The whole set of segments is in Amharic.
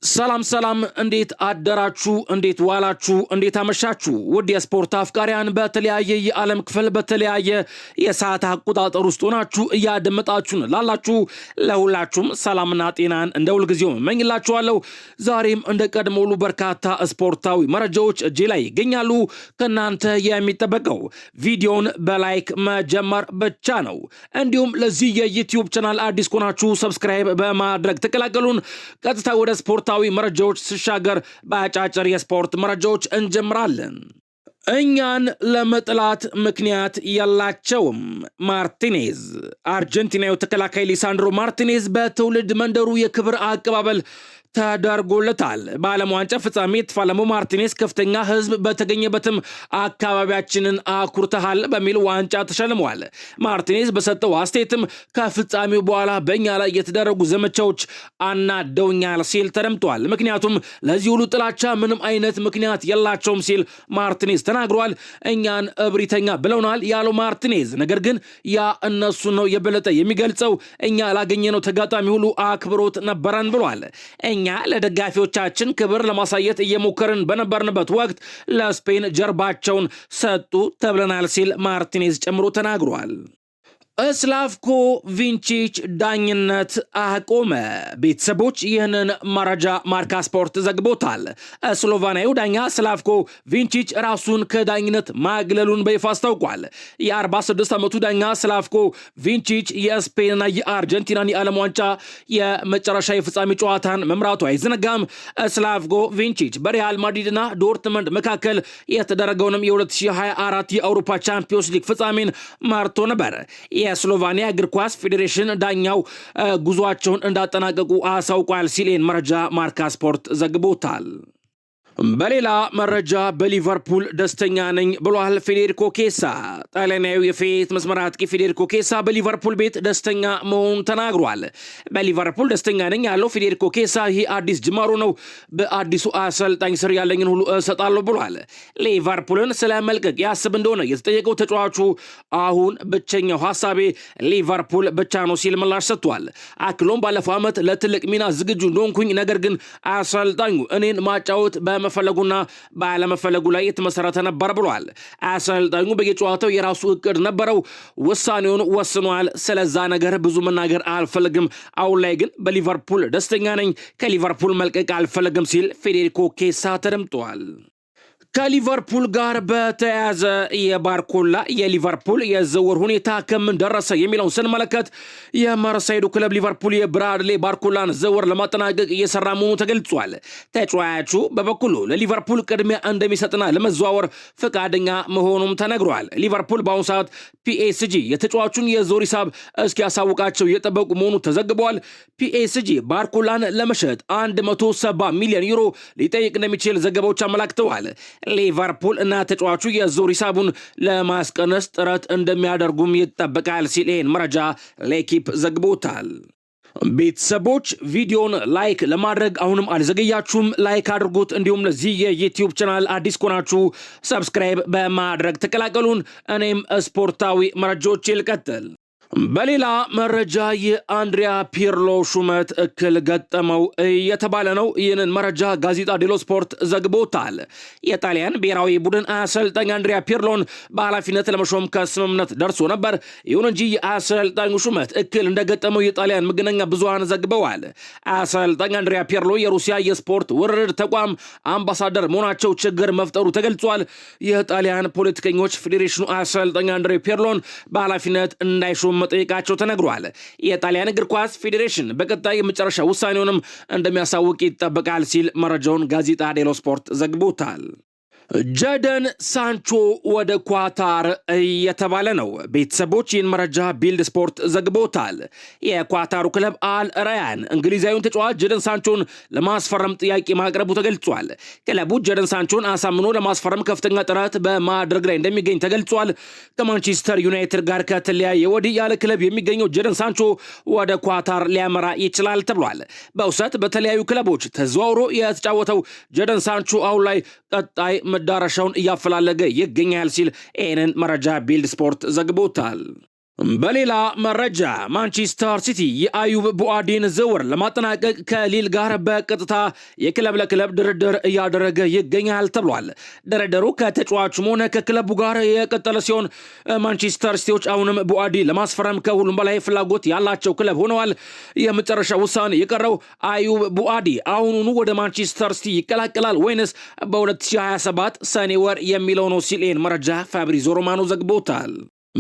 ሰላም ሰላም እንዴት አደራችሁ እንዴት ዋላችሁ እንዴት አመሻችሁ ውድ የስፖርት አፍቃሪያን በተለያየ የዓለም ክፍል በተለያየ የሰዓት አቆጣጠር ውስጥ ሆናችሁ እያደመጣችሁን ላላችሁ ለሁላችሁም ሰላምና ጤናን እንደ ሁልጊዜው እመኝላችኋለሁ። ዛሬም እንደ ቀድሞው በርካታ ስፖርታዊ መረጃዎች እጄ ላይ ይገኛሉ። ከናንተ የሚጠበቀው ቪዲዮን በላይክ መጀመር ብቻ ነው። እንዲሁም ለዚህ የዩቲዩብ ቻናል አዲስ ከሆናችሁ ሰብስክራይብ በማድረግ ተቀላቀሉን። ቀጥታ ወደ ስፖርታዊ መረጃዎች ሲሻገር በአጫጭር የስፖርት መረጃዎች እንጀምራለን። እኛን ለመጥላት ምክንያት የላቸውም። ማርቲኔዝ አርጀንቲናዊ ተከላካይ ሊሳንድሮ ማርቲኔዝ በትውልድ መንደሩ የክብር አቀባበል ተደርጎለታል። በዓለም ዋንጫ ፍጻሜ የተፋለመው ማርቲኔዝ ከፍተኛ ሕዝብ በተገኘበትም አካባቢያችንን አኩርተሃል በሚል ዋንጫ ተሸልሟል። ማርቲኔዝ በሰጠው አስተያየትም ከፍጻሜው በኋላ በእኛ ላይ የተደረጉ ዘመቻዎች አናደውኛል ሲል ተደምጧል። ምክንያቱም ለዚህ ሁሉ ጥላቻ ምንም አይነት ምክንያት የላቸውም ሲል ማርቲኔዝ ተናግሯል። እኛን እብሪተኛ ብለውናል ያለው ማርቲኔዝ፣ ነገር ግን ያ እነሱ ነው የበለጠ የሚገልጸው። እኛ ላገኘነው ተጋጣሚ ሁሉ አክብሮት ነበረን ብሏል። እኛ ለደጋፊዎቻችን ክብር ለማሳየት እየሞከርን በነበርንበት ወቅት ለስፔን ጀርባቸውን ሰጡ ተብለናል ሲል ማርቲኔዝ ጨምሮ ተናግሯል። ስላቭኮ ቪንቺች ዳኝነት አቆመ። ቤተሰቦች ይህንን መረጃ ማርካ ስፖርት ዘግቦታል። ስሎቫናዊው ዳኛ ስላቭኮ ቪንቺች ራሱን ከዳኝነት ማግለሉን በይፋ አስታውቋል። የ46 ዓመቱ ዳኛ ስላቭኮ ቪንቺች የስፔንና የአርጀንቲናን የዓለም ዋንጫ የመጨረሻ የፍጻሜ ጨዋታን መምራቱ አይዘነጋም። ስላቭኮ ቪንቺች በሪያል ማድሪድና ዶርትመንድ መካከል የተደረገውንም የ2024 የአውሮፓ ቻምፒዮንስ ሊግ ፍጻሜን መርቶ ነበር። የስሎቫኒያ እግር ኳስ ፌዴሬሽን ዳኛው ጉዟቸውን እንዳጠናቀቁ አሳውቋል ሲል መረጃ ማርካ ስፖርት ዘግቦታል። በሌላ መረጃ በሊቨርፑል ደስተኛ ነኝ ብሏል ፌዴሪኮ ኬሳ። ጣሊያናዊ የፊት መስመር አጥቂ ፌዴሪኮ ኬሳ በሊቨርፑል ቤት ደስተኛ መሆኑን ተናግሯል። በሊቨርፑል ደስተኛ ነኝ ያለው ፌዴሪኮ ኬሳ ይህ አዲስ ጅማሮ ነው፣ በአዲሱ አሰልጣኝ ስር ያለኝን ሁሉ እሰጣለሁ ብሏል። ሊቨርፑልን ስለ መልቀቅ ያስብ እንደሆነ የተጠየቀው ተጫዋቹ አሁን ብቸኛው ሀሳቤ ሊቨርፑል ብቻ ነው ሲል ምላሽ ሰጥቷል። አክሎም ባለፈው ዓመት ለትልቅ ሚና ዝግጁ እንደሆንኩኝ፣ ነገር ግን አሰልጣኙ እኔን ማጫወት በመፈለጉና ባለመፈለጉ ላይ የተመሰረተ ነበር ብሏል። አሰልጣኙ በየጨዋታው የራሱ እቅድ ነበረው፣ ውሳኔውን ወስኗል። ስለዛ ነገር ብዙ መናገር አልፈልግም። አሁን ላይ ግን በሊቨርፑል ደስተኛ ነኝ፣ ከሊቨርፑል መልቀቅ አልፈልግም ሲል ፌዴሪኮ ኬሳ ተደምጧል። ከሊቨርፑል ጋር በተያያዘ የባርኮላ የሊቨርፑል የዝውውር ሁኔታ ከምን ደረሰ የሚለውን ስንመለከት የመርሳይዱ ክለብ ሊቨርፑል የብራድሌ ባርኮላን ዝውውር ለማጠናቀቅ እየሰራ መሆኑ ተገልጿል። ተጫዋቹ በበኩሉ ለሊቨርፑል ቅድሚያ እንደሚሰጥና ለመዘዋወር ፈቃደኛ መሆኑም ተነግሯል። ሊቨርፑል በአሁኑ ሰዓት ፒኤስጂ የተጫዋቹን የዝውውር ሂሳብ እስኪያሳውቃቸው እየጠበቁ መሆኑ ተዘግቧል። ፒኤስጂ ባርኮላን ለመሸጥ 170 ሚሊዮን ዩሮ ሊጠይቅ እንደሚችል ዘገባዎች አመላክተዋል። ሊቨርፑል እና ተጫዋቹ የዝውውር ሂሳቡን ለማስቀነስ ጥረት እንደሚያደርጉም ይጠበቃል ሲል መረጃ ለኪፕ ዘግቦታል። ቤተሰቦች ቪዲዮን ላይክ ለማድረግ አሁንም አልዘገያችሁም፣ ላይክ አድርጉት። እንዲሁም ለዚህ የዩቲዩብ ቻናል አዲስ ከሆናችሁ ሰብስክራይብ በማድረግ ተቀላቀሉን። እኔም ስፖርታዊ መረጃዎች ይልቀጥል። በሌላ መረጃ የአንድሪያ ፒርሎ ሹመት እክል ገጠመው እየተባለ ነው። ይህንን መረጃ ጋዜጣ ዴሎ ስፖርት ዘግቦታል። የጣሊያን ብሔራዊ ቡድን አሰልጣኝ አንድሪያ ፒርሎን በኃላፊነት ለመሾም ከስምምነት ደርሶ ነበር። ይሁን እንጂ የአሰልጣኙ ሹመት እክል እንደገጠመው የጣሊያን መገናኛ ብዙሃን ዘግበዋል። አሰልጣኝ አንድሪያ ፒርሎ የሩሲያ የስፖርት ውርርድ ተቋም አምባሳደር መሆናቸው ችግር መፍጠሩ ተገልጿል። የጣሊያን ፖለቲከኞች ፌዴሬሽኑ አሰልጣኝ አንድሪያ ፒርሎን በኃላፊነት እንዳይሾም መጠየቃቸው ተነግሯል። የጣሊያን እግር ኳስ ፌዴሬሽን በቀጣይ የመጨረሻ ውሳኔውንም እንደሚያሳውቅ ይጠበቃል ሲል መረጃውን ጋዜጣ ዴሎ ስፖርት ዘግቦታል። ጀደን ሳንቾ ወደ ኳታር እየተባለ ነው። ቤተሰቦች ይህን መረጃ ቢልድ ስፖርት ዘግቦታል። የኳታሩ ክለብ አል ራያን እንግሊዛዊውን ተጫዋች ጀደን ሳንቾን ለማስፈረም ጥያቄ ማቅረቡ ተገልጿል። ክለቡ ጀደን ሳንቾን አሳምኖ ለማስፈረም ከፍተኛ ጥረት በማድረግ ላይ እንደሚገኝ ተገልጿል። ከማንቸስተር ዩናይትድ ጋር ከተለያየ ወዲህ ያለ ክለብ የሚገኘው ጀደን ሳንቾ ወደ ኳታር ሊያመራ ይችላል ተብሏል። በውሰት በተለያዩ ክለቦች ተዘዋውሮ የተጫወተው ጀደን ሳንቾ አሁን ላይ ቀጣይ መዳረሻውን እያፈላለገ ይገኛል ሲል ይህንን መረጃ ቢልድ ስፖርት ዘግቦታል። በሌላ መረጃ ማንቸስተር ሲቲ የአዩብ ቡአዲን ዝውውር ለማጠናቀቅ ከሊል ጋር በቀጥታ የክለብ ለክለብ ድርድር እያደረገ ይገኛል ተብሏል። ድርድሩ ከተጫዋቹም ሆነ ከክለቡ ጋር የቀጠለ ሲሆን ማንቸስተር ሲቲዎች አሁንም ቡአዲ ለማስፈረም ከሁሉም በላይ ፍላጎት ያላቸው ክለብ ሆነዋል። የመጨረሻ ውሳኔ የቀረው አዩብ ቡአዲ አሁኑኑ ወደ ማንቸስተር ሲቲ ይቀላቀላል ወይንስ በ2027 ሰኔ ወር የሚለው ነው ሲል መረጃ ፋብሪዞ ሮማኖ ዘግቦታል።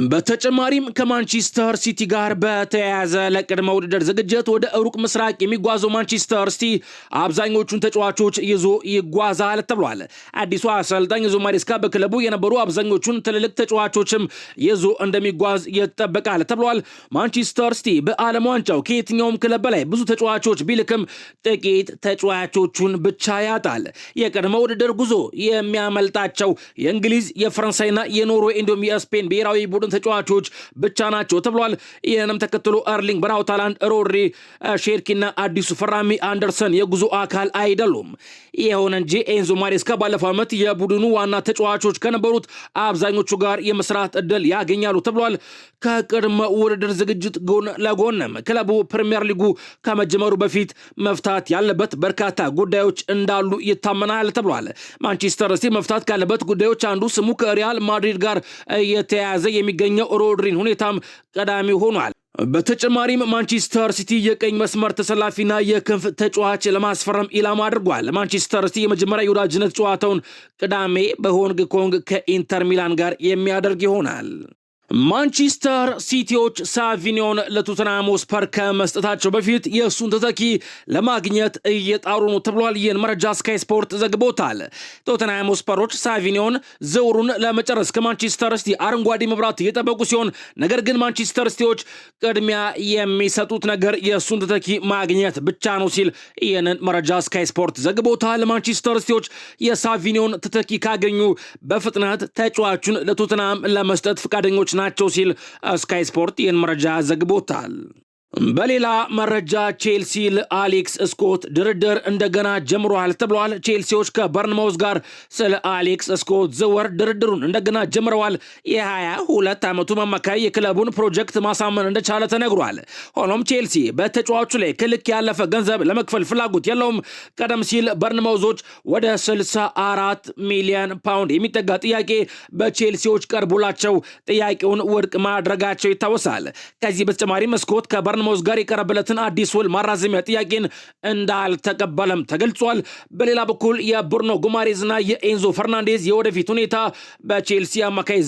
በተጨማሪም ከማንቸስተር ሲቲ ጋር በተያያዘ ለቅድመ ውድድር ዝግጅት ወደ ሩቅ ምስራቅ የሚጓዘው ማንቸስተር ሲቲ አብዛኞቹን ተጫዋቾች ይዞ ይጓዛል ተብሏል። አዲሱ አሰልጣኝ ኤንዞ ማሬስካ በክለቡ የነበሩ አብዛኞቹን ትልልቅ ተጫዋቾችም ይዞ እንደሚጓዝ ይጠበቃል ተብሏል። ማንቸስተር ሲቲ በዓለም ዋንጫው ከየትኛውም ክለብ በላይ ብዙ ተጫዋቾች ቢልክም ጥቂት ተጫዋቾቹን ብቻ ያጣል። የቅድመ ውድድር ጉዞ የሚያመልጣቸው የእንግሊዝ፣ የፈረንሳይና የኖርዌይ እንዲሁም የስፔን ብሔራዊ ቡድን ተጫዋቾች ብቻ ናቸው ተብሏል። ይህንም ተከትሎ ኤርሊንግ ብራውት ሃላንድ፣ ሮድሪ፣ ሼርኪና አዲሱ ፈራሚ አንደርሰን የጉዞ አካል አይደሉም። ይሁን እንጂ ኤንዞ ማሬስካ ባለፈው ዓመት የቡድኑ ዋና ተጫዋቾች ከነበሩት አብዛኞቹ ጋር የመስራት እድል ያገኛሉ ተብሏል። ከቅድመ ውድድር ዝግጅት ጎን ለጎንም ክለቡ ፕሪሚየር ሊጉ ከመጀመሩ በፊት መፍታት ያለበት በርካታ ጉዳዮች እንዳሉ ይታመናል ተብሏል። ማንቸስተር ሲቲ መፍታት ካለበት ጉዳዮች አንዱ ስሙ ከሪያል ማድሪድ ጋር የተያያዘ የሚገኘው ሮድሪን ሁኔታም ቀዳሚ ሆኗል። በተጨማሪም ማንቸስተር ሲቲ የቀኝ መስመር ተሰላፊና የክንፍ ተጫዋች ለማስፈረም ኢላማ አድርጓል። ማንቸስተር ሲቲ የመጀመሪያ የወዳጅነት ጨዋታውን ቅዳሜ በሆንግ ኮንግ ከኢንተር ሚላን ጋር የሚያደርግ ይሆናል። ማንቸስተር ሲቲዎች ሳቪኒዮን ለቶተንሃም ስፐር ከመስጠታቸው በፊት የእሱን ተተኪ ለማግኘት እየጣሩ ነው ተብሏል። ይህን መረጃ ስካይ ስፖርት ዘግቦታል። ቶተንሃም ስፐሮች ሳቪኒዮን ዝውውሩን ለመጨረስ ከማንቸስተር ሲቲ አረንጓዴ መብራት እየጠበቁ ሲሆን፣ ነገር ግን ማንቸስተር ሲቲዎች ቅድሚያ የሚሰጡት ነገር የእሱን ተተኪ ማግኘት ብቻ ነው ሲል ይህንን መረጃ ስካይ ስፖርት ዘግቦታል። ማንቸስተር ሲቲዎች የሳቪኒዮን ተተኪ ካገኙ በፍጥነት ተጫዋቹን ለቶተንሃም ለመስጠት ፈቃደኞች ናቸው ሲል ስካይ ስፖርት ይህን መረጃ ዘግቦታል። በሌላ መረጃ ቼልሲ ለአሌክስ ስኮት ድርድር እንደገና ጀምሯል ተብሏል። ቼልሲዎች ከበርንማውዝ ጋር ስለ አሌክስ ስኮት ዝውውር ድርድሩን እንደገና ጀምረዋል። የ22 ዓመቱ አማካይ የክለቡን ፕሮጀክት ማሳመን እንደቻለ ተነግሯል። ሆኖም ቼልሲ በተጫዋቹ ላይ ከልክ ያለፈ ገንዘብ ለመክፈል ፍላጎት የለውም። ቀደም ሲል በርንማውዞች ወደ 64 ሚሊዮን ፓውንድ የሚጠጋ ጥያቄ በቼልሲዎች ቀርቦላቸው ጥያቄውን ውድቅ ማድረጋቸው ይታወሳል። ከዚህ በተጨማሪም ስኮት ከበርንማውዝ ጋር የቀረበለትን አዲስ ውል ማራዘሚያ ጥያቄን እንዳልተቀበለም ተገልጿል። በሌላ በኩል የብሩኖ ጉማሬዝና የኤንዞ ፈርናንዴዝ የወደፊት ሁኔታ በቼልሲ አማካይ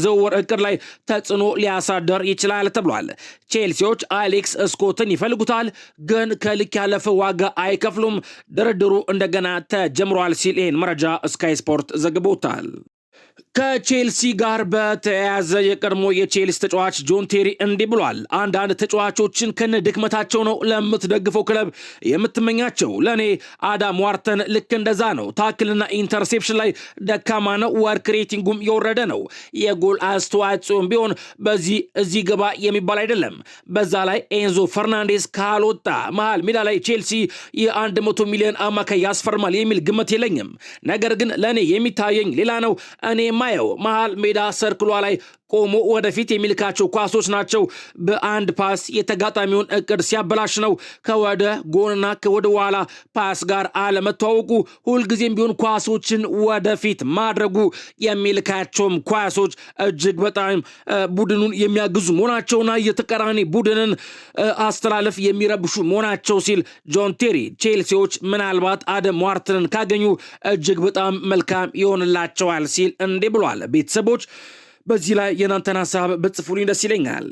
ዝውውር እቅድ ላይ ተጽዕኖ ሊያሳደር ይችላል ተብሏል። ቼልሲዎች አሌክስ ስኮትን ይፈልጉታል፣ ግን ከልክ ያለፈ ዋጋ አይከፍሉም። ድርድሩ እንደገና ተጀምሯል ሲል ይህን መረጃ ስካይ ስፖርት ዘግቦታል። ከቼልሲ ጋር በተያያዘ የቀድሞ የቼልሲ ተጫዋች ጆን ቴሪ እንዲህ ብሏል። አንዳንድ ተጫዋቾችን ከነ ድክመታቸው ነው ለምትደግፈው ክለብ የምትመኛቸው። ለእኔ አዳም ዋርተን ልክ እንደዛ ነው። ታክልና ኢንተርሴፕሽን ላይ ደካማ ነው። ወርክ ሬቲንጉም የወረደ ነው። የጎል አስተዋጽኦም ቢሆን እዚህ ገባ የሚባል አይደለም። በዛ ላይ ኤንዞ ፈርናንዴዝ ካልወጣ መሃል ሜዳ ላይ ቼልሲ የ100 ሚሊዮን አማካይ ያስፈርማል የሚል ግምት የለኝም። ነገር ግን ለእኔ የሚታየኝ ሌላ ነው። እኔ ማየው መሃል ሜዳ ሰርክሏ ላይ ቆሞ ወደፊት የሚልካቸው ኳሶች ናቸው። በአንድ ፓስ የተጋጣሚውን እቅድ ሲያበላሽ ነው። ከወደ ጎንና ከወደ ኋላ ፓስ ጋር አለመተዋወቁ፣ ሁልጊዜም ቢሆን ኳሶችን ወደፊት ማድረጉ፣ የሚልካቸውም ኳሶች እጅግ በጣም ቡድኑን የሚያግዙ መሆናቸውና የተቀራኒ ቡድንን አስተላለፍ የሚረብሹ መሆናቸው ሲል ጆን ቴሪ ቼልሲዎች ምናልባት አደም ዋርተንን ካገኙ እጅግ በጣም መልካም ይሆንላቸዋል ሲል እንዲህ ብሏል። ቤተሰቦች በዚህ ላይ የናንተን ሀሳብ በጽፉልኝ ደስ ይለኛል።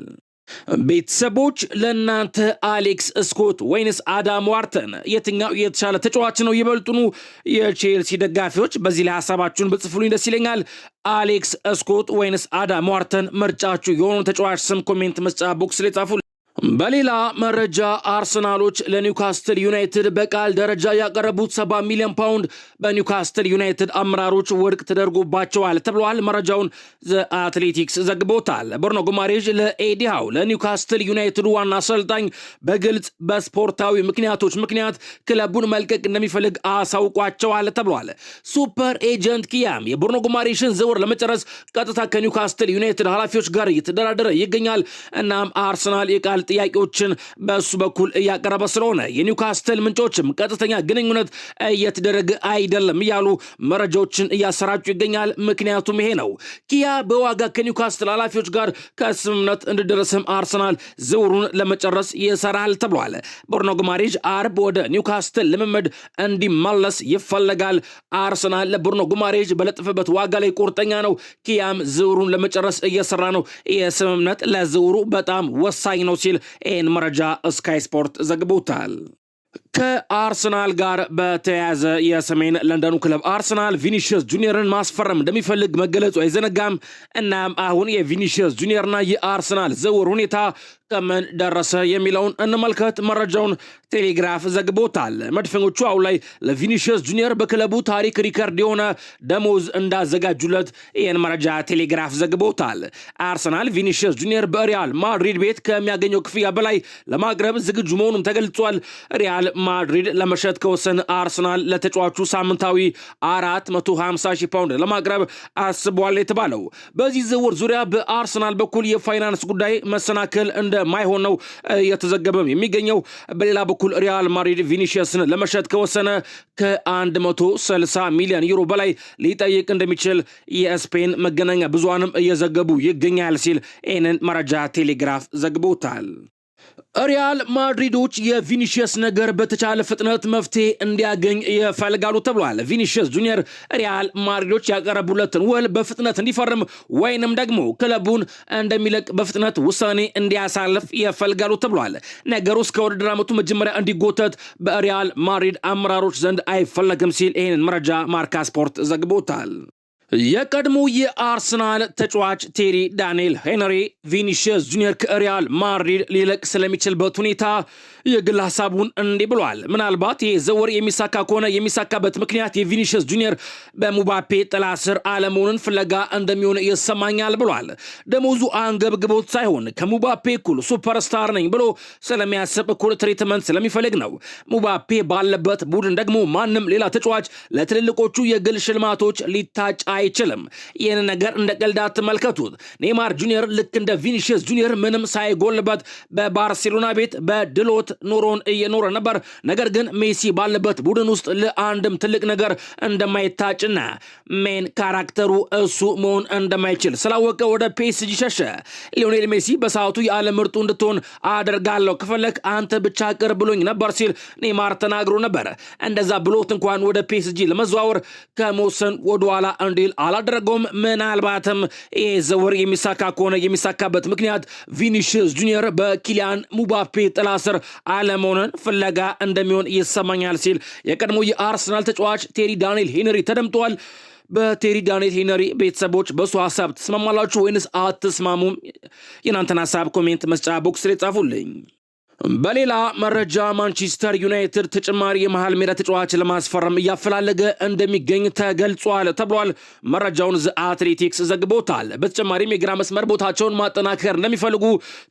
ቤተሰቦች ለእናንተ አሌክስ ስኮት ወይንስ አዳም ዋርተን የትኛው የተሻለ ተጫዋች ነው? ይበልጡኑ የቼልሲ ደጋፊዎች በዚህ ላይ ሀሳባችሁን በጽፉልኝ ደስ ይለኛል። አሌክስ ስኮት ወይንስ አዳም ዋርተን ምርጫችሁ የሆኑ ተጫዋች ስም ኮሜንት መስጫ ቦክስ ላይ ጻፉ። በሌላ መረጃ አርሰናሎች ለኒውካስትል ዩናይትድ በቃል ደረጃ ያቀረቡት 70 ሚሊዮን ፓውንድ በኒውካስትል ዩናይትድ አመራሮች ውድቅ ተደርጎባቸዋል ተብሏል። መረጃውን ዘ አትሌቲክስ ዘግቦታል። ብሩኖ ጉማሬዥ ለኤዲ ሃው ለኒውካስትል ዩናይትድ ዋና አሰልጣኝ በግልጽ በስፖርታዊ ምክንያት ክለቡን መልቀቅ እንደሚፈልግ አሳውቋቸዋል ተብሏል። ሱፐር ኤጀንት ኪያም የብሩኖ ጉማሬዥን ዝውውር ለመጨረስ ቀጥታ ከኒውካስትል ዩናይትድ ኃላፊዎች ጋር እየተደራደረ ይገኛል። እናም አርሰናል የቃል ጥያቄዎችን በሱ በኩል እያቀረበ ስለሆነ የኒውካስትል ምንጮችም ቀጥተኛ ግንኙነት እየተደረገ አይደለም እያሉ መረጃዎችን እያሰራጩ ይገኛል። ምክንያቱም ይሄ ነው። ኪያ በዋጋ ከኒውካስትል ኃላፊዎች ጋር ከስምምነት እንዲደረስም አርሰናል ዝውውሩን ለመጨረስ ይሰራል ተብሏል። ብሩኖ ጉማሬዥ አርብ ወደ ኒውካስትል ልምምድ እንዲመለስ ይፈለጋል። አርሰናል ለብሩኖ ጉማሬዥ በለጠፈበት ዋጋ ላይ ቁርጠኛ ነው። ኪያም ዝውውሩን ለመጨረስ እየሰራ ነው። የስምምነት ለዝውውሩ በጣም ወሳኝ ነው ሲል ይህን መረጃ ስካይ ስፖርት ዘግቦታል። ከአርሰናል ጋር በተያያዘ የሰሜን ለንደኑ ክለብ አርሰናል ቪኒሺየስ ጁኒየርን ማስፈረም እንደሚፈልግ መገለጹ አይዘነጋም። እናም አሁን የቪኒሺየስ ጁኒየርና የአርሰናል ዝውውር ሁኔታ ከምን ደረሰ የሚለውን እንመልከት። መረጃውን ቴሌግራፍ ዘግቦታል። መድፈኞቹ አሁን ላይ ለቪኒሺየስ ጁኒየር በክለቡ ታሪክ ሪከርድ የሆነ ደሞዝ እንዳዘጋጁለት ይህን መረጃ ቴሌግራፍ ዘግቦታል። አርሰናል ቪኒሺየስ ጁኒየር በሪያል ማድሪድ ቤት ከሚያገኘው ክፍያ በላይ ለማቅረብ ዝግጁ መሆኑን ተገልጿል። ሪያል ማድሪድ ለመሸጥ ከወሰነ አርሰናል ለተጫዋቹ ሳምንታዊ 450,000 ፓውንድ ለማቅረብ አስቧል የተባለው። በዚህ ዝውውር ዙሪያ በአርሰናል በኩል የፋይናንስ ጉዳይ መሰናከል እንደማይሆን ነው የተዘገበም የሚገኘው። በሌላ በኩል ሪያል ማድሪድ ቪኒሺየስን ለመሸጥ ከወሰነ ከ160 ሚሊዮን ዩሮ በላይ ሊጠይቅ እንደሚችል የስፔን መገናኛ ብዙሃንም እየዘገቡ ይገኛል ሲል ይህንን መረጃ ቴሌግራፍ ዘግቦታል። ሪያል ማድሪዶች የቪኒሺየስ ነገር በተቻለ ፍጥነት መፍትሄ እንዲያገኝ ይፈልጋሉ ተብሏል። ቪኒሺየስ ጁኒየር ሪያል ማድሪዶች ያቀረቡለትን ውል በፍጥነት እንዲፈርም ወይንም ደግሞ ክለቡን እንደሚለቅ በፍጥነት ውሳኔ እንዲያሳልፍ ይፈልጋሉ ተብሏል። ነገሩ እስከ ውድድር ዓመቱ መጀመሪያ እንዲጎተት በሪያል ማድሪድ አመራሮች ዘንድ አይፈለግም ሲል ይህንን መረጃ ማርካ ስፖርት ዘግቦታል። የቀድሞ የአርሰናል ተጫዋች ቴሪ ዳንኤል ሄነሪ ቪኒሺየስ ጁኒየር ከሪያል ማድሪድ ሊለቅ ስለሚችልበት ሁኔታ የግል ሀሳቡን እንዲህ ብሏል። ምናልባት ይህ ዝውውር የሚሳካ ከሆነ የሚሳካበት ምክንያት የቪኒሺየስ ጁኒየር በሙባፔ ጥላ ስር አለመሆንን ፍለጋ እንደሚሆን ይሰማኛል ብሏል። ደሞዙ አንገብግቦት ሳይሆን ከሙባፔ እኩል ሱፐርስታር ነኝ ብሎ ስለሚያስብ እኩል ትሪትመንት ስለሚፈልግ ነው። ሙባፔ ባለበት ቡድን ደግሞ ማንም ሌላ ተጫዋች ለትልልቆቹ የግል ሽልማቶች ሊታጭ አይችልም። ይህን ነገር እንደ ቀልድ አትመልከቱት። ኔይማር ጁኒየር ልክ እንደ ቪኒሺየስ ጁኒየር ምንም ሳይጎልበት በባርሴሎና ቤት በድሎት ኑሮን እየኖረ ነበር። ነገር ግን ሜሲ ባለበት ቡድን ውስጥ ለአንድም ትልቅ ነገር እንደማይታጭና ሜን ካራክተሩ እሱ መሆን እንደማይችል ስላወቀ ወደ ፒኤስጂ ሸሸ። ሊዮኔል ሜሲ በሰዓቱ የዓለም ምርጡ እንድትሆን አደርጋለሁ ከፈለክ አንተ ብቻ ቅር ብሎኝ ነበር ሲል ኔይማር ተናግሮ ነበር። እንደዛ ብሎት እንኳን ወደ ፒኤስጂ ለመዘዋወር ከመወሰን ወደኋላ እንዲል አላደረገውም። ምናልባትም ይህ ዝውውር የሚሳካ ከሆነ የሚሳካበት ምክንያት ቪኒሺየስ ጁኒየር በኪሊያን ሙባፔ ጥላ ስር አለመሆንን ፍለጋ እንደሚሆን ይሰማኛል ሲል የቀድሞ የአርሰናል ተጫዋች ቴሪ ዳንኤል ሄነሪ ተደምጧል። በቴሪ ዳንኤል ሄነሪ ቤተሰቦች በሱ ሀሳብ ትስማማላችሁ ወይንስ አትስማሙም? የናንተን ሀሳብ ኮሜንት መስጫ ቦክስ ላይ ጻፉልኝ። በሌላ መረጃ ማንቸስተር ዩናይትድ ተጨማሪ የመሃል ሜዳ ተጫዋች ለማስፈረም እያፈላለገ እንደሚገኝ ተገልጿል ተብሏል። መረጃውን ዘ አትሌቲክስ ዘግቦታል። በተጨማሪም የግራ መስመር ቦታቸውን ማጠናከር እንደሚፈልጉ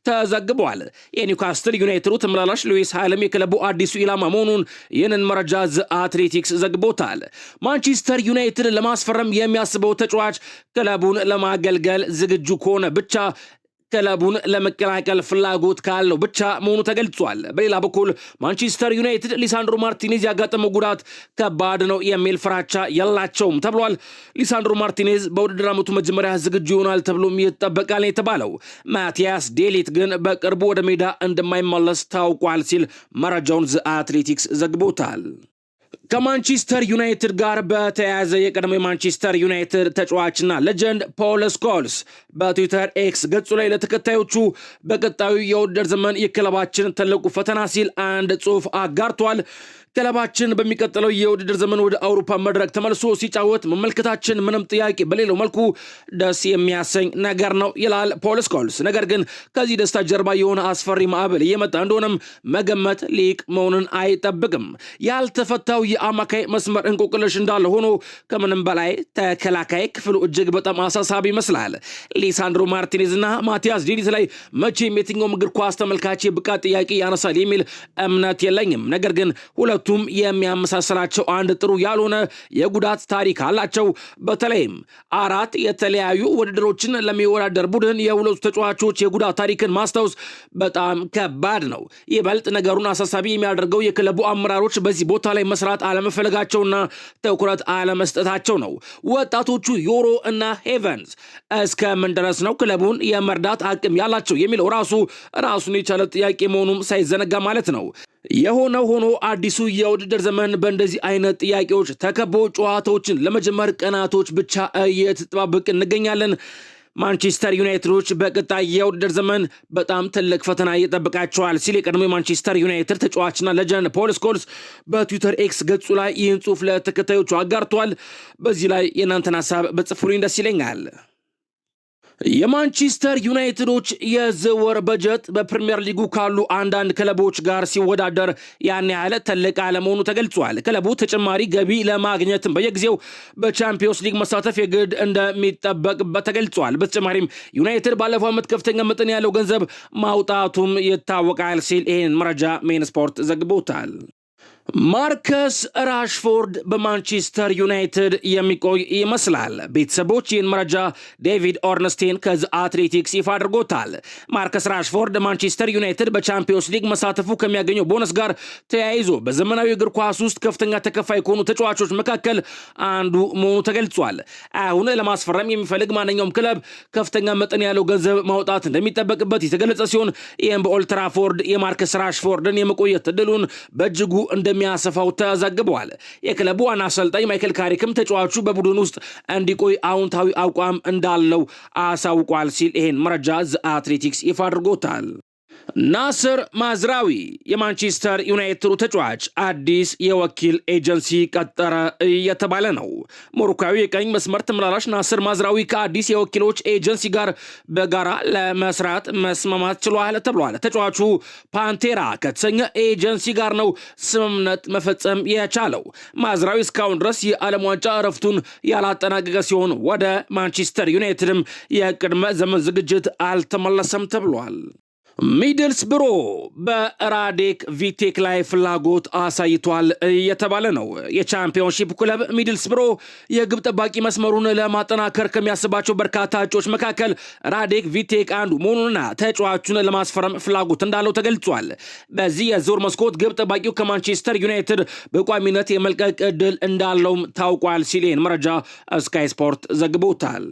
ተዘግቧል። የኒውካስትል ዩናይትዱ ተመላላሽ ሉዊስ ሃይልም የክለቡ አዲሱ ኢላማ መሆኑን ይህንን መረጃ ዘ አትሌቲክስ ዘግቦታል። ማንቸስተር ዩናይትድ ለማስፈረም የሚያስበው ተጫዋች ክለቡን ለማገልገል ዝግጁ ከሆነ ብቻ ክለቡን ለመቀላቀል ፍላጎት ካለው ብቻ መሆኑ ተገልጿል። በሌላ በኩል ማንቸስተር ዩናይትድ ሊሳንድሮ ማርቲኔዝ ያጋጠመው ጉዳት ከባድ ነው የሚል ፍራቻ የላቸውም ተብሏል። ሊሳንድሮ ማርቲኔዝ በውድድር ዓመቱ መጀመሪያ ዝግጁ ይሆናል ተብሎም ይጠበቃል የተባለው ማቲያስ ዴሊት ግን በቅርቡ ወደ ሜዳ እንደማይመለስ ታውቋል ሲል መረጃውን ዘ አትሌቲክስ ዘግቦታል። ከማንቸስተር ዩናይትድ ጋር በተያያዘ የቀድሞ የማንቸስተር ዩናይትድ ተጫዋችና ሌጀንድ ፖል ስኮልስ በትዊተር ኤክስ ገጹ ላይ ለተከታዮቹ በቀጣዩ የውድድር ዘመን የክለባችን ትልቁ ፈተና ሲል አንድ ጽሑፍ አጋርቷል። ክለባችን በሚቀጥለው የውድድር ዘመን ወደ አውሮፓ መድረክ ተመልሶ ሲጫወት መመልከታችን ምንም ጥያቄ በሌለው መልኩ ደስ የሚያሰኝ ነገር ነው ይላል ፖል ስኮልስ። ነገር ግን ከዚህ ደስታ ጀርባ የሆነ አስፈሪ ማዕበል እየመጣ እንደሆነም መገመት ሊቅ መሆንን አይጠብቅም። ያልተፈታው የአማካይ መስመር እንቆቅልሽ እንዳለ ሆኖ ከምንም በላይ ተከላካይ ክፍሉ እጅግ በጣም አሳሳቢ ይመስላል። ሊሳንድሮ ማርቲኔዝ እና ማቲያስ ዴሊት ላይ መቼም የትኛውም እግር ኳስ ተመልካች ብቃት ጥያቄ ያነሳል የሚል እምነት የለኝም። ነገር ግን ሁለቱም የሚያመሳስላቸው አንድ ጥሩ ያልሆነ የጉዳት ታሪክ አላቸው። በተለይም 4 የተለያዩ ውድድሮችን ለሚወዳደር ቡድን የሁለቱ ተጫዋቾች የጉዳት ታሪክን ማስታወስ በጣም ከባድ ነው። ይበልጥ ነገሩን አሳሳቢ የሚያደርገው የክለቡ አመራሮች በዚህ ቦታ ላይ መስራት አለመፈለጋቸውና ትኩረት አለመስጠታቸው ነው። ወጣቶቹ ዮሮ እና ሄቨንስ እስከምን ድረስ ነው ክለቡን የመርዳት አቅም ያላቸው የሚለው ራሱን የቻለ ጥያቄ መሆኑም ሳይዘነጋ ማለት ነው። የሆነው ሆኖ አዲሱ የውድድር ዘመን በእንደዚህ አይነት ጥያቄዎች ተከቦ ጨዋታዎችን ለመጀመር ቀናቶች ብቻ እየተጠባበቅ እንገኛለን። ማንቸስተር ዩናይትዶች በቀጣይ የውድድር ዘመን በጣም ትልቅ ፈተና ይጠብቃቸዋል ሲል የቀድሞ የማንቸስተር ዩናይትድ ተጫዋችና ለጀንድ ፖል ስኮልስ በትዊተር ኤክስ ገጹ ላይ ይህን ጽሑፍ ለተከታዮቹ አጋርቷል። በዚህ ላይ የእናንተን ሀሳብ በጽፉልኝ ደስ ይለኛል። የማንቸስተር ዩናይትዶች የዝውውር በጀት በፕሪሚየር ሊጉ ካሉ አንዳንድ ክለቦች ጋር ሲወዳደር ያን ያህል ትልቅ አለመሆኑ ተገልጿል። ክለቡ ተጨማሪ ገቢ ለማግኘትም በየጊዜው በቻምፒዮንስ ሊግ መሳተፍ የግድ እንደሚጠበቅበት ተገልጿል። በተጨማሪም ዩናይትድ ባለፈው ዓመት ከፍተኛ መጠን ያለው ገንዘብ ማውጣቱም ይታወቃል ሲል ይህን መረጃ ሜን ስፖርት ዘግቦታል። ማርከስ ራሽፎርድ በማንቸስተር ዩናይትድ የሚቆይ ይመስላል። ቤተሰቦች ይህን መረጃ ዴቪድ ኦርንስቴን ከዚ አትሌቲክስ ይፋ አድርጎታል። ማርከስ ራሽፎርድ ማንቸስተር ዩናይትድ በቻምፒዮንስ ሊግ መሳተፉ ከሚያገኘው ቦነስ ጋር ተያይዞ በዘመናዊ እግር ኳስ ውስጥ ከፍተኛ ተከፋይ ከሆኑ ተጫዋቾች መካከል አንዱ መሆኑ ተገልጿል። አሁን ለማስፈረም የሚፈልግ ማንኛውም ክለብ ከፍተኛ መጠን ያለው ገንዘብ ማውጣት እንደሚጠበቅበት የተገለጸ ሲሆን ይህም በኦልትራፎርድ የማርከስ ራሽፎርድን የመቆየት እድሉን በእጅጉ እንደሚያሰፋው ተዘግቧል። የክለቡ ዋና አሰልጣኝ ማይክል ካሪክም ተጫዋቹ በቡድን ውስጥ እንዲቆይ አዎንታዊ አቋም እንዳለው አሳውቋል ሲል ይሄን መረጃ ዘ አትሌቲክስ ይፋ አድርጎታል። ናስር ማዝራዊ የማንቸስተር ዩናይትድ ተጫዋች አዲስ የወኪል ኤጀንሲ ቀጠረ እየተባለ ነው። ሞሮካዊ የቀኝ መስመር ተመላላሽ ናስር ማዝራዊ ከአዲስ የወኪሎች ኤጀንሲ ጋር በጋራ ለመስራት መስማማት ችሏል ተብሏል። ተጫዋቹ ፓንቴራ ከተሰኘ ኤጀንሲ ጋር ነው ስምምነት መፈጸም የቻለው። ማዝራዊ እስካሁን ድረስ የዓለም ዋንጫ እረፍቱን ያላጠናቀቀ ሲሆን ወደ ማንቸስተር ዩናይትድም የቅድመ ዘመን ዝግጅት አልተመለሰም ተብሏል። ሚድልስብሮ በራዴክ ቪቴክ ላይ ፍላጎት አሳይቷል እየተባለ ነው። የቻምፒዮንሺፕ ክለብ ሚድልስብሮ የግብ ጠባቂ መስመሩን ለማጠናከር ከሚያስባቸው በርካታ እጩዎች መካከል ራዴክ ቪቴክ አንዱ መሆኑንና ተጫዋቹን ለማስፈረም ፍላጎት እንዳለው ተገልጿል። በዚህ የዝውውር መስኮት ግብ ጠባቂው ከማንቸስተር ዩናይትድ በቋሚነት የመልቀቅ ዕድል እንዳለውም ታውቋል ሲል ይህን መረጃ ስካይ ስፖርት ዘግቦታል።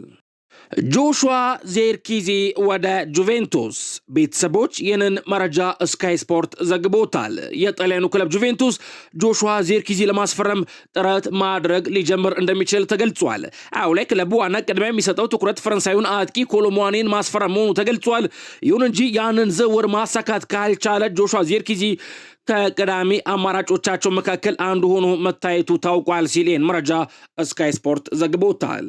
ጆሹዋ ዜርኪዚ ወደ ጁቬንቱስ። ቤተሰቦች ይህንን መረጃ ስካይ ስፖርት ዘግቦታል። የጣሊያኑ ክለብ ጁቬንቱስ ጆሹዋ ዜርኪዚ ለማስፈረም ጥረት ማድረግ ሊጀምር እንደሚችል ተገልጿል። አሁን ላይ ክለቡ ዋና ቅድሚያ የሚሰጠው ትኩረት ፈረንሳዩን አጥቂ ኮሎሙዋኒን ማስፈረም መሆኑ ተገልጿል። ይሁን እንጂ ያንን ዝውውር ማሳካት ካልቻለ ጆሹዋ ዜርኪዚ ከቀዳሚ አማራጮቻቸው መካከል አንዱ ሆኖ መታየቱ ታውቋል ሲል ይህን መረጃ ስካይ ስፖርት ዘግቦታል።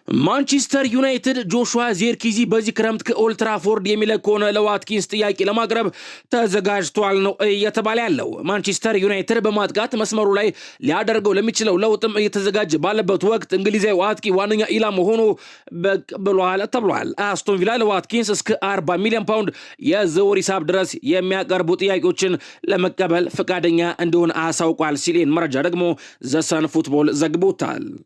ማንቸስተር ዩናይትድ ጆሹዋ ዜርኪዚ በዚህ ክረምት ከኦልትራፎርድ የሚለቅ ከሆነ ለዋትኪንስ ጥያቄ ለማቅረብ ተዘጋጅቷል ነው እየተባለ ያለው። ማንቸስተር ዩናይትድ በማጥቃት መስመሩ ላይ ሊያደርገው ለሚችለው ለውጥም እየተዘጋጀ ባለበት ወቅት እንግሊዛዊ ዋትኪ ዋነኛ ኢላማ ሆኖ በቅ ብሏል ተብሏል። አስቶን ቪላ ለዋትኪንስ እስከ 40 ሚሊዮን ፓውንድ የዝውውር ሂሳብ ድረስ የሚያቀርቡ ጥያቄዎችን ለመቀበል ፈቃደኛ እንደሆነ አሳውቋል ሲል መረጃ ደግሞ ዘሰን ፉትቦል ዘግቦታል።